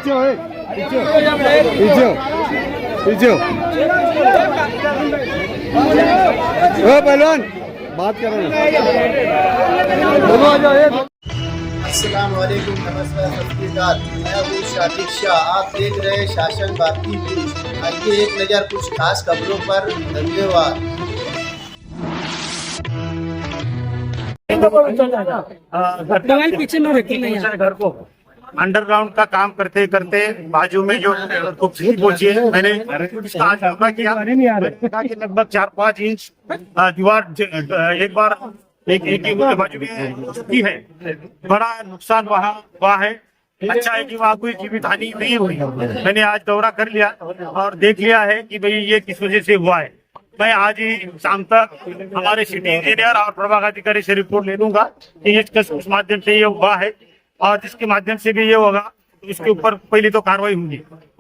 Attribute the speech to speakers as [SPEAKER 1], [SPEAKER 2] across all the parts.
[SPEAKER 1] पीछे हो, पीछे हो, पीछे हो। ओ पहलवान बात कर रहे हैं।
[SPEAKER 2] अस्सलाम वालेकुम, नमस्कार, सत श्री अकाल। मैं हूँ शाकिर शाह। आप देख रहे हैं शासन भारती न्यूज। आइए एक नज़र कुछ खास खबरों पर। धन्यवाद।
[SPEAKER 3] पीछे न रखी नहीं घर को अंडरग्राउंड का काम करते करते बाजू में जो खूबसूरती पहुंची है, मैंने इसका आज अनुभव किया कि लगभग 4-5 इंच दीवार एक बार एक बाजू में चुकी है। बड़ा नुकसान वहाँ हुआ है। अच्छा है कि वहाँ कोई जीवित हानि नहीं हुई। मैंने आज दौरा कर लिया और देख लिया है कि भाई ये किस वजह से हुआ है। मैं आज ही शाम तक हमारे सिटी इंजीनियर और प्रभाग अधिकारी से रिपोर्ट ले लूंगा कि ये किस माध्यम से ये हुआ है, और जिसके माध्यम से भी ये होगा तो इसके ऊपर पहली तो कार्रवाई होगी।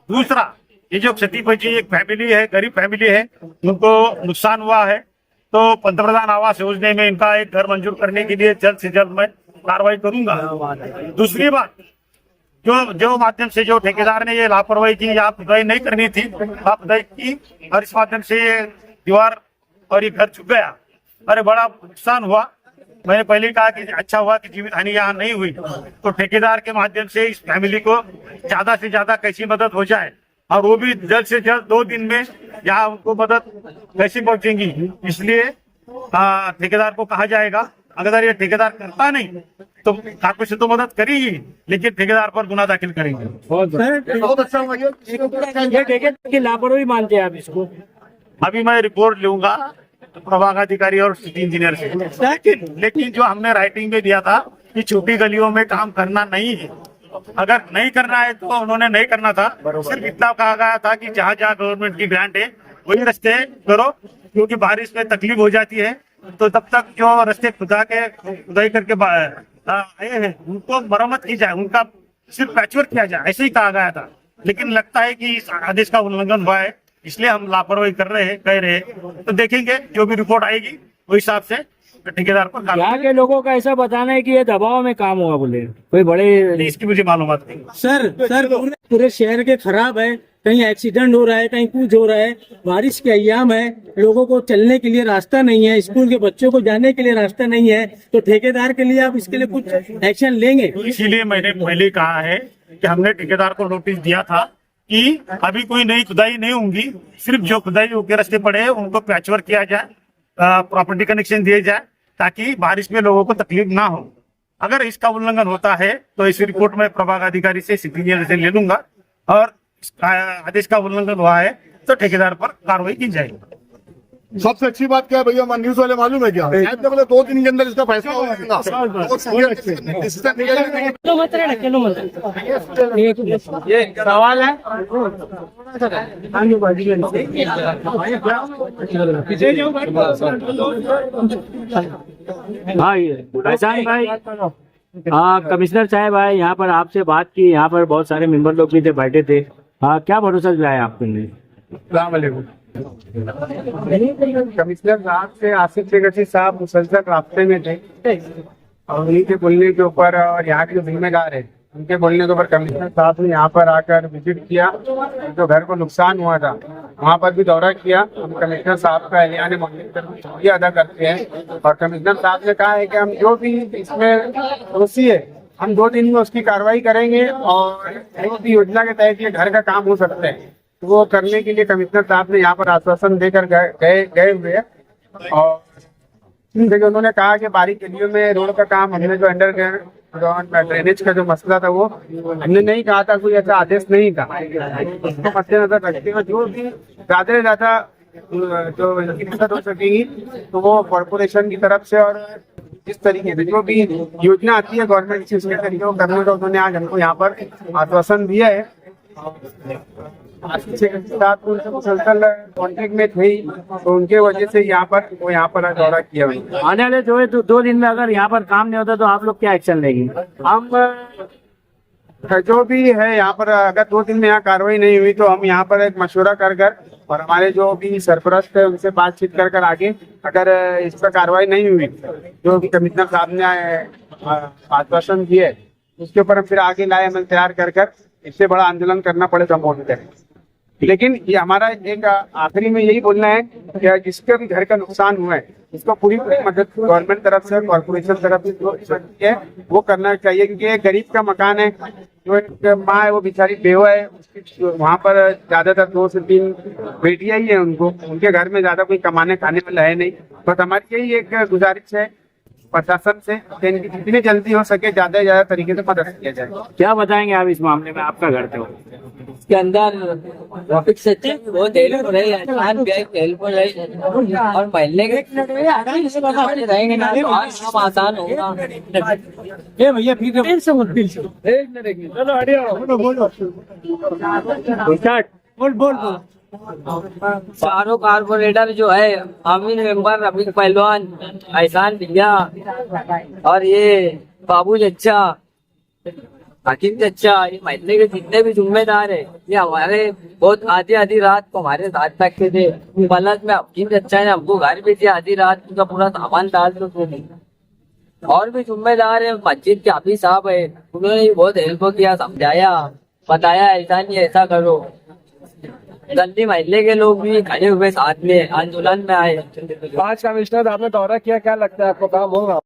[SPEAKER 3] दूसरा, ये जो क्षति पहुंची, एक फैमिली है, गरीब फैमिली है, उनको नुकसान हुआ है, तो पंतप्रधान आवास योजना में इनका एक घर मंजूर करने के लिए जल्द से जल्द मैं कार्रवाई करूंगा। दूसरी बात, जो माध्यम से जो ठेकेदार ने ये लापरवाही की या खुदाई नहीं करनी थी, खुदाई की और इस माध्यम से ये दीवार और ये घर चुक गया, अरे बड़ा नुकसान हुआ। मैंने पहले कहा कि अच्छा हुआ कि जीवित हानि यहाँ नहीं हुई, तो ठेकेदार के माध्यम से इस फैमिली को ज्यादा से ज्यादा कैसी मदद हो जाए, और वो भी जल्द से जल्द 2 दिन में यहाँ उनको मदद कैसी पहुंचेंगी, इसलिए ठेकेदार को कहा जाएगा। अगर ये ठेकेदार करता नहीं तो कारपोरेशन तो मदद करेगी, लेकिन ठेकेदार पर गुना दाखिल करेंगे।
[SPEAKER 1] बहुत अच्छा हुआ।
[SPEAKER 3] ये लापरवाही मानते हैं आप इसको? अभी मैं रिपोर्ट लूंगा प्रभाग अधिकारी और सिटी इंजीनियर से, लेकिन जो हमने राइटिंग में दिया था कि छोटी गलियों में काम करना नहीं है, अगर नहीं करना है तो उन्होंने नहीं करना था। सिर्फ इतना कहा गया था कि जहाँ जहाँ गवर्नमेंट की ग्रांट है वही रास्ते करो, क्योंकि बारिश में तकलीफ हो जाती है, तो तब तक जो रास्ते खुदाई करके आए हैं उनको मरम्मत की जाए, उनका सिर्फ पैचवर्क किया जाए, ऐसे ही कहा गया था। लेकिन लगता है कि इस आदेश का उल्लंघन हुआ है, इसलिए हम लापरवाही कर रहे हैं, कह रहे हैं। तो देखेंगे, जो भी रिपोर्ट आएगी उस हिसाब से ठेकेदार पर।
[SPEAKER 4] यहाँ के लोगों का ऐसा बताना है कि ये दबाव में काम हुआ, बोले कोई बड़े।
[SPEAKER 3] इसकी मुझे मालूमात नहीं।
[SPEAKER 4] सर पूरे शहर के खराब है, कहीं एक्सीडेंट हो रहा है, कहीं कुछ हो रहा है, बारिश के अय्याम है, लोगों को चलने के लिए रास्ता नहीं है, स्कूल के बच्चों को जाने के लिए रास्ता नहीं है, तो ठेकेदार के लिए आप इसके लिए कुछ एक्शन लेंगे?
[SPEAKER 3] इसीलिए मैंने पहले कहा है कि हमने ठेकेदार को नोटिस दिया था कि अभी कोई नई खुदाई नहीं होंगी, सिर्फ जो खुदाई के रास्ते पड़े हैं उनको पैचवर्क किया जाए, प्रॉपर्टी कनेक्शन दिए जाए, ताकि बारिश में लोगों को तकलीफ ना हो। अगर इसका उल्लंघन होता है तो इस रिपोर्ट में प्रभाग अधिकारी से सिटी इंजीनियर से ले लूंगा, और आदेश का उल्लंघन हुआ है तो ठेकेदार पर कार्रवाई की जाएगी।
[SPEAKER 1] सबसे अच्छी बात क्या है भैया, न्यूज वाले मालूम है क्या, 2 दिन के अंदर इसका फैसला हो जाएगा।
[SPEAKER 4] ये सवाल है। भाई पहचान भाई, हाँ कमिश्नर साहब आए यहाँ पर, आपसे बात की, यहाँ पर बहुत सारे मेंबर लोग भी थे, बैठे थे। हाँ, क्या भरोसा दिलाया आपके लिए?
[SPEAKER 5] कमिश्नर साहब से आसिफ शेखर साहब मुसलसल रास्ते में थे, और उन्हीं के बोलने के ऊपर, और यहाँ के जो जिम्मेदार है उनके बोलने के ऊपर कमिश्नर साहब ने यहाँ पर आकर विजिट किया। जो घर को नुकसान हुआ था वहाँ पर भी दौरा किया। हम कमिश्नर साहब का एहलियान शुक्रिया अदा करते हैं, और कमिश्नर साहब ने कहा है कि हम जो भी इसमें दोषी है हम 2 दिन में उसकी कार्रवाई करेंगे, और एक भी योजना के तहत ये घर का काम हो सकता है तो वो करने के लिए कमिश्नर साहब ने यहाँ पर आश्वासन देकर गए हुए हैं। और देखिए, उन्होंने कहा कि बारीक गलियों में रोड का काम, हमने जो अंडरग्राउंड ड्रेनेज का जो मसला था वो हमने नहीं कहा था, कोई ऐसा आदेश नहीं था। उसको मद्देनजर रखते हुए जो भी ज्यादा से ज्यादा जो इनकी मदद हो सकेगी तो वो कॉर्पोरेशन की तरफ से, और इस तरीके से जो भी योजना आती है गवर्नमेंट की उसके तरीके को करने का उन्होंने आज हमको यहाँ पर आश्वासन दिया है। मुसलसल कॉन्टेक्ट में थे, तो उनके वजह से यहाँ पर दौरा किया।
[SPEAKER 4] आने वाले 2 दिन में अगर यहाँ पर काम नहीं होता तो आप लोग क्या एक्शन लेंगे?
[SPEAKER 5] हम जो भी है यहाँ पर, अगर 2 दिन में यहाँ कार्रवाई नहीं हुई तो हम यहाँ पर एक मशवरा कर और हमारे जो भी सरपरस्त है उनसे बातचीत कर आगे, अगर इस पर कार्रवाई नहीं हुई जो भी कमिश्नर साहब ने आश्वासन दिए उसके ऊपर हम फिर आगे लाए अमल तैयार कर इससे बड़ा आंदोलन करना पड़े तो मौजूद है। लेकिन ये हमारा एक आखिरी में यही बोलना है कि जिसका भी घर का नुकसान हुआ है इसको पूरी मदद गवर्नमेंट तरफ से, कॉर्पोरेशन तरफ से जो सकती है वो करना चाहिए, क्योंकि एक गरीब का मकान है, जो एक माँ है वो बेचारी बेवा है, उसकी वहाँ पर ज्यादातर 2 से 3 बेटियां ही है, उनके घर में ज्यादा कोई कमाने खाने वाला है नहीं। बस हमारी यही एक गुजारिश है प्रशासन से कि इनकी जितनी जल्दी हो सके ज्यादा से ज्यादा तरीके से मदद किया जाए।
[SPEAKER 3] क्या बताएंगे आप इस मामले में, आपका घर थे?
[SPEAKER 6] इसके अंदर ट्रैफिक सच्चे बहुत हेल्प हो रही है, हेल्प हो रही है और महीने के रहेंगे ना तो आज काम आसान होगा।
[SPEAKER 4] ये भैया फिर से बोल
[SPEAKER 6] चारों कारपोरेटर जो है, आमीन मेंबर, रफीक पहलवान, एहसान भैया और ये बाबू चचा, हकीम चचा, ये महल्ले के जितने भी जिम्मेदार है ये हमारे बहुत आधी रात को हमारे साथ बैठते थे। बलद में हकीम चचा ने हमको घर भी दिया, आधी रात का पूरा सामान डाल दो। और भी जिम्मेदार है, मस्जिद के हाफिज साहब है, उन्होंने भी बहुत हेल्प किया, समझाया, बताया ऐसा नहीं ऐसा करो। गंदी महल्ले के लोग भी खड़े हुए साथ में आंदोलन में आए।
[SPEAKER 5] आज कमिश्नर आपने दौरा किया, क्या लगता है आपको काम होगा?